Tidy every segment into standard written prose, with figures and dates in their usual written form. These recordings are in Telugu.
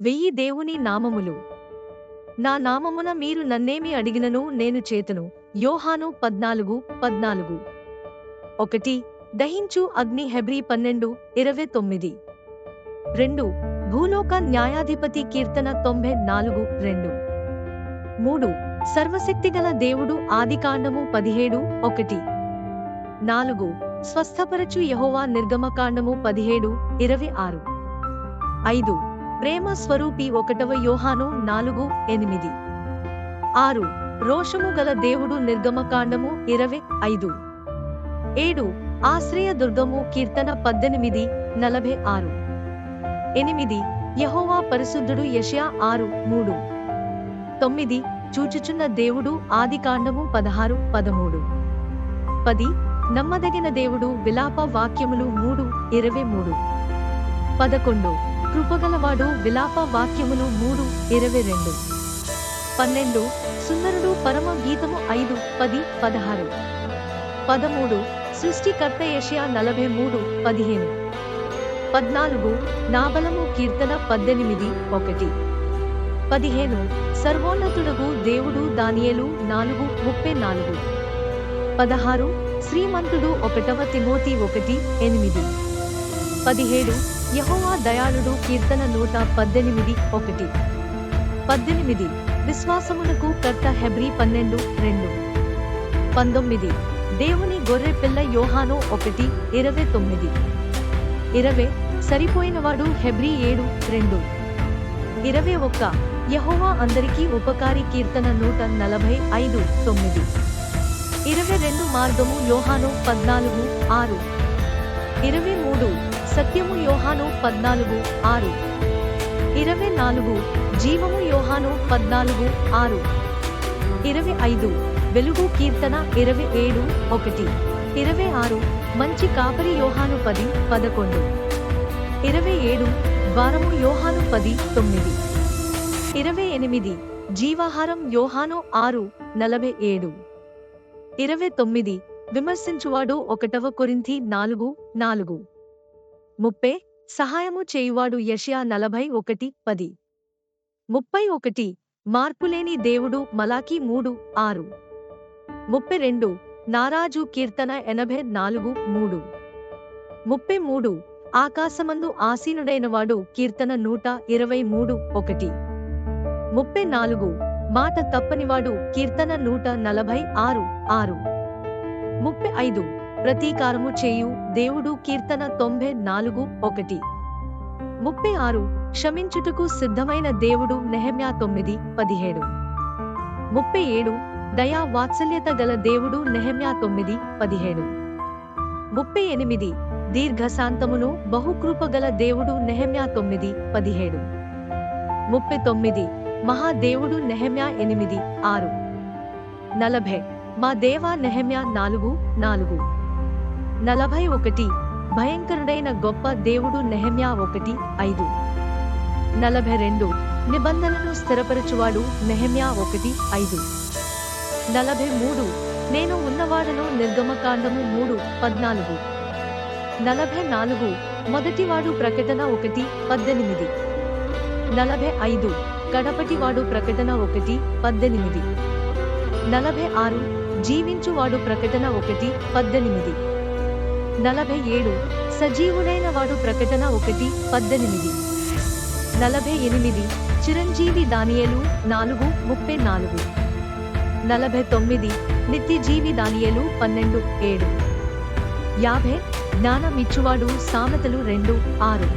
వెయ్యి దేవుని నామములు. నా నామమున మీరు నన్నేమి అడిగినను నేను చేతును. యోహాను 14:14. 1. దహించు అగ్ని హెబ్రీ 12:29. 2. భూలోక న్యాయాధిపతి కీర్తన 94:2. 3. సర్వశక్తిగల దేవుడు ఆదికాండము 17:1. 4. స్వస్థపరచు యెహోవా నిర్గమకాండము 17:26. 5. ప్రేమ స్వరూపి 1 యోహాను 4:8. 6. రోషము గల దేవుడు నిర్గమకాండము 25. 7. ఆశ్రయ దుర్గము కీర్తన 18:46. 8. యెహోవా పరిశుద్ధుడు యెషయా 6:3. 9. చూచుచున్న దేవుడు ఆదికాండము 16:13. 10. నమ్మదగిన దేవుడు విలాప వాక్యములు 3:23. 11. కృపగలవాడు విలాప వాక్యములు 3:22. 12. సుందరుడు పరమ గీతము 5:10, 16. 13. సృష్టికర్త యెషయా 43:15. 14. నా బలము కీర్తన 18:1. 15. సర్వోన్నతుడగు దేవుడు దానియేలు 4:34. 16. శ్రీమంతుడు 1 తిమోతి 1:8. 17. యెహోవా దయాళుడు కీర్తన 118:1. 18. విశ్వాసమునకు కర్త హెబ్రీ 12:2. 19. దేవుని గొర్రె పిల్ల యోహాను 1:29. 20. సరిపోయినవాడు హెబ్రీ 7:2. 21. యెహోవా అందరికీ ఉపకారి కీర్తన 145:9. 22. మార్గము యోహాను 14:6. 23. సత్యము యోహాను 14:6. 24. జీవము యోహాను 14:6. 25. వెలుగు కీర్తన 27:1. 26. మంచి కాపరి యోహాను 10:11. 27. ద్వారము యోహాను 10:9. 28. జీవాహారం యోహాను 6:47. 29. విమర్శించువాడు 1 కొరింథీ 4:4. 30. సహాయము చేయువాడు యెషయా 41:10. 31. మార్పులేని దేవుడు మలాకీ 3:6. 32. నారాజు కీర్తన 84:3. 33. ఆకాశమందు ఆసీనుడైనవాడు కీర్తన 123:1. 34. మాట తప్పనివాడు కీర్తన 146:6. 35. ప్రతీకారము చేయు దేవుడు కీర్తన 94:1. 36. క్షమించుటకు సిద్ధమైన దేవుడు నెహెమ్యా 9:17. 37. దయా వాత్సల్యత గల దేవుడు నెహెమ్యా 9:17. 38. దీర్ఘశాంతమును బహుకృపగల దేవుడు నెహెమ్యా 9:17. 39. మహాదేవుడు నెహెమ్యా 8:6. 40. మా దేవా నెహెమ్యా 4:4. 41. భయంకరుడైన గొప్ప దేవుడు నెహెమ్యా 1:5. 42. నిబంధనను స్థిరపరచువాడు నెహెమ్యా 1:5. 43. నేను ఉన్నవాడను నిర్గమకాండము 3:14. 44. మొదటివాడు ప్రకటన 1:18. 45. కడపటివాడు ప్రకటన 1:18. 46. జీవించువాడు ప్రకటన 1:18. 47. సజీవుడైన వాడు ప్రకటన 1:18. 48. చిరంజీవి దానియేలు 4:34. 49. నిత్యజీవి దానియేలు 12:7. 50. జ్ఞానమిచ్చువాడు సామెతలు 2:6.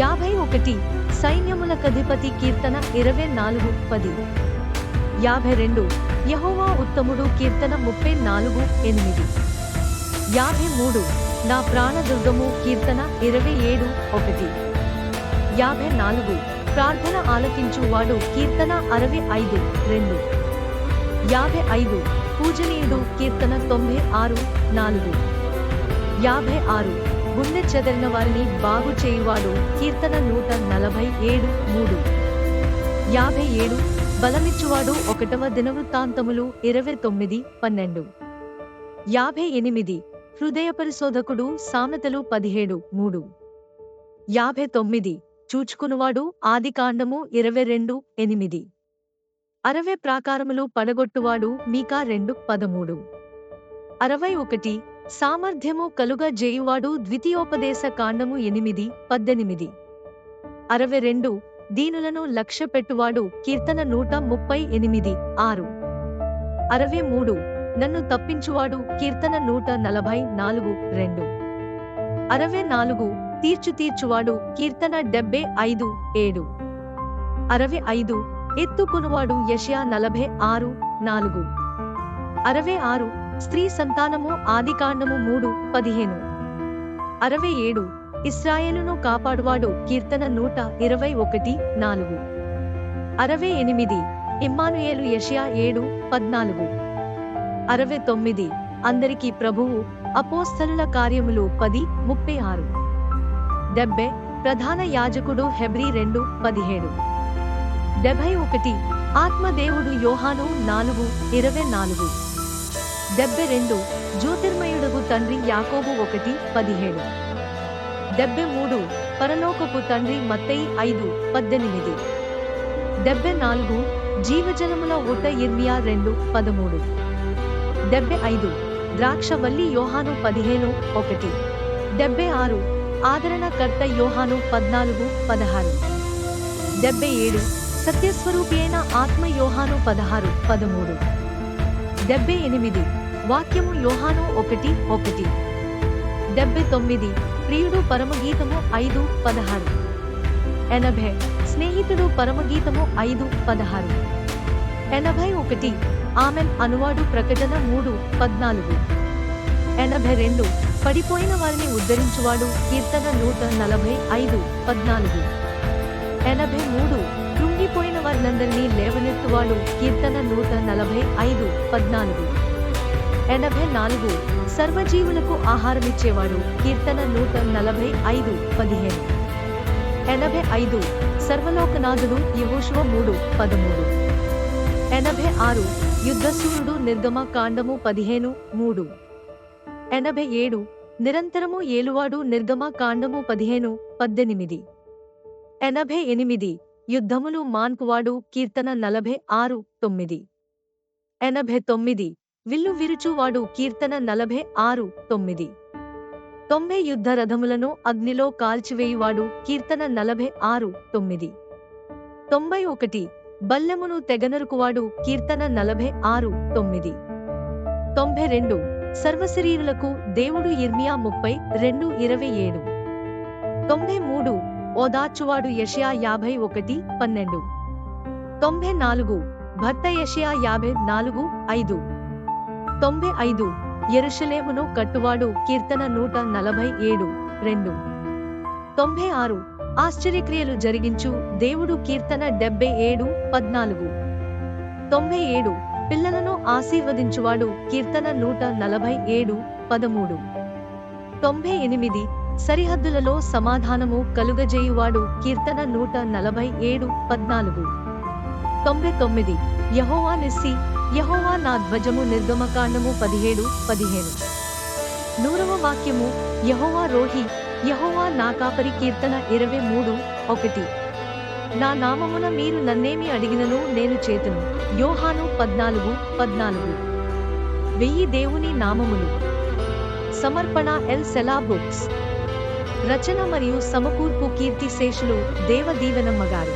51. సైన్యములకధిపతి కీర్తన 24:10. 52. యెహోవా ఉత్తముడు కీర్తన 34:8. 53. నా ప్రాణదుర్గము కీర్తన 27:1. 54. ప్రార్థన ఆలకించువాడు కీర్తన 65:2. 55. పూజనీయుడు కీర్తన 96:4. 56. గుండె చెదరిన వారిని బాగు చేయువాడు కీర్తన 147:3. 57. బలమిచ్చువాడు 1 దినవృత్తాంతములు 29:12. 58. హృదయ పరిశోధకుడు సామెతలు 17:3. 59. చూచుకునువాడు ఆదికాండము 22:8. 60 ప్రాకారములు పడగొట్టువాడు మీకా 2:13. 61 సామర్థ్యము కలుగ జేయువాడు ద్వితీయోపదేశ కాండము 8:18. 62 దీనులను లక్ష్యపెట్టువాడు కీర్తన 138:6. 63 నన్ను తప్పించువాడు కీర్తన 144:2. 64 తీర్చువాడు కీర్తన 75:7. 65 ఎత్తుకునువాడు యెషయా 46:4. 66 స్త్రీ సంతానము ఆదికాండము 3:15. 67 ఇశ్రాయేలును కాపాడువాడు కీర్తన 121:4. 68 ఇమ్మానుయేలు యెషయా 7:14. 69 అందరికీ ప్రభువు అపోస్తలుల కార్యములు 10:36. 70 ప్రధాన యాజకుడు హెబ్రీ 2:17. 71 ఆత్మదేవుడు యోహాను 4:24. 72 జ్యోతిర్మయుడగు తండ్రి యాకోబు 1:17. 73 పరలోకపు తండ్రి మత్తయి 5:18. 74 జీవజలముల ఊట ఇర్మియా 2:13. 75 ద్రాక్షవల్లి యోహాను 15:1. 76 ఆదరణకర్త యోహాను 14:16. 77 సత్యస్వరూపి అయిన ఆత్మ యోహాను 16:13. 78 వాక్యము యోహాను 1:1. 79 ప్రియుడు పరమగీతము 5:16. 80 స్నేహితుడు పరమగీతము 5:16. 81 ఆమెన్ అనువాడు ప్రకటన 3:14. 82 పడిపోయిన వారిని ఉద్ధరించువాడు కీర్తన 145:14. 83 కృంగిపోయిన వారినందరినీ లేవనెత్తువాడు కీర్తన 145:14. 84 సర్వజీవులకు ఆహారమిచ్చేవాడు కీర్తన 145:15. 85 సర్వలోకనాథుడు యెహోషువ 3:13. 86 యుద్ధశూరుడు నిర్గమ కాండము 15:3. 87 నిరంతరము ఏలువాడు నిర్గమ కాండము 15:18. 88 యుద్ధములు మాన్పువాడు కీర్తన 46:9. 89 విల్లు విరుచువాడు కీర్తన 46:9. 90 యుద్ధ రథములను అగ్నిలో కాల్చివేయువాడు కీర్తన 46:9. 91 బల్లెమును తెగనరుకువాడు కీర్తన 46:9. 92 సర్వశరీరులకు దేవుడు ఇర్మియా 32:27. 93 ఓదార్చువాడు యెషయా 51:12. 94 భర్త యెషయా 54:5. 95 యెరూషలేమును కట్టువాడు కీర్తన 147:2. 96 ఆశ్చర్యక్రియలు జరిగించు దేవుడు కీర్తన 77:14. 97 పిల్లలను ఆశీర్వదించువాడు కీర్తన 147:13. 98 సరిహద్దులలో సమాధానము కలుగజేయువాడు కీర్తన 147:14. 99 యెహోవా నిస్సి యెహోవా నా ధ్వజము నిర్గమకాండము 17:15. 100వ వాక్యము యెహోవా రోహి యెహోవా నా కాపరి కీర్తన 23:1. నా నామమున మీరు నన్నేమి అడిగినను నేను చేతును యోహాను 14:14. 1000 దేవుని నామములు. సమర్పణ ఎల్ సెలా బుక్స్. రచన మరియు సమకూర్పు కీర్తి శేషులు దేవ దీవెనమ్మ గారు.